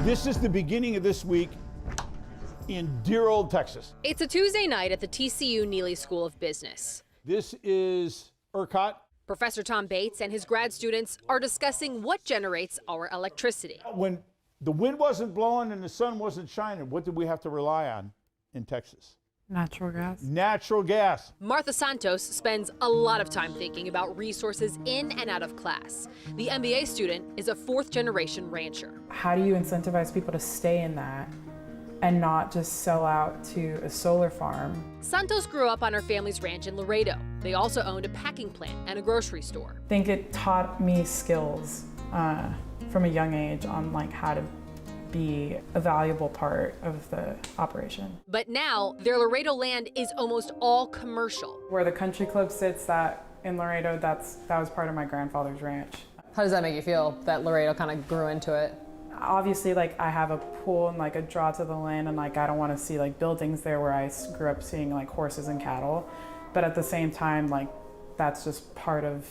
This is the beginning of this week in dear old Texas. It's a Tuesday night at the TCU Neely School of Business. This is ERCOT. Professor Tom Bates and his grad students are discussing what generates our electricity. When the wind wasn't blowing and the sun wasn't shining, what did we have to rely on in Texas? Natural gas. Natural gas. Martha Santos spends a lot of time thinking about resources in and out of class. The MBA student is a fourth-generation rancher. How do you incentivize people to stay in that and not just sell out to a solar farm? Santos grew up on her family's ranch in Laredo. They also owned a packing plant and a grocery store. I think it taught me skills from a young age on like how to be a valuable part of the operation. But now, their Laredo land is almost all commercial. Where the country club sits that in Laredo, that was part of my grandfather's ranch. How does that make you feel, that Laredo kind of grew into it? Obviously, like, I have a pool and like a draw to the land, and like I don't want to see like buildings there where I grew up seeing like horses and cattle. But at the same time, like, that's just part of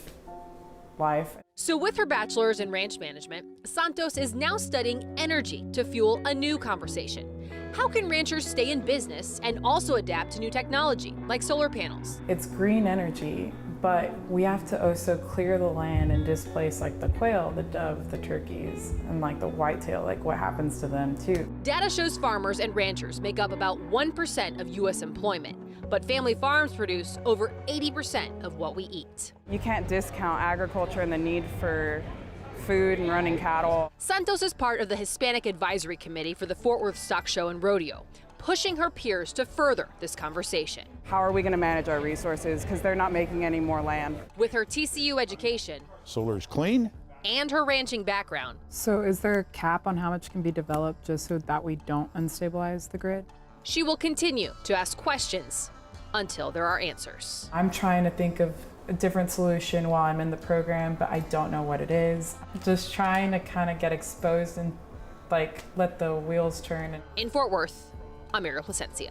life. So with her bachelor's in ranch management, Santos is now studying energy to fuel a new conversation. How can ranchers stay in business and also adapt to new technology, like solar panels? It's green energy, but we have to also clear the land and displace like the quail, the dove, the turkeys, and like the whitetail, like what happens to them too. Data shows farmers and ranchers make up about 1% of U.S. employment, but family farms produce over 80% of what we eat. You can't discount agriculture and the need for food and running cattle. Santos is part of the Hispanic Advisory Committee for the Fort Worth Stock Show and Rodeo, pushing her peers to further this conversation. How are we going to manage our resources? Because they're not making any more land. With her TCU education Solar is clean. and her ranching background, So is there a cap on how much can be developed just so that we don't unstabilize the grid? she will continue to ask questions until there are answers. I'm trying to think of a different solution while I'm in the program, but I don't know what it is. Just trying to kind of get exposed and like let the wheels turn. In Fort Worth, I'm Ariel Placencia.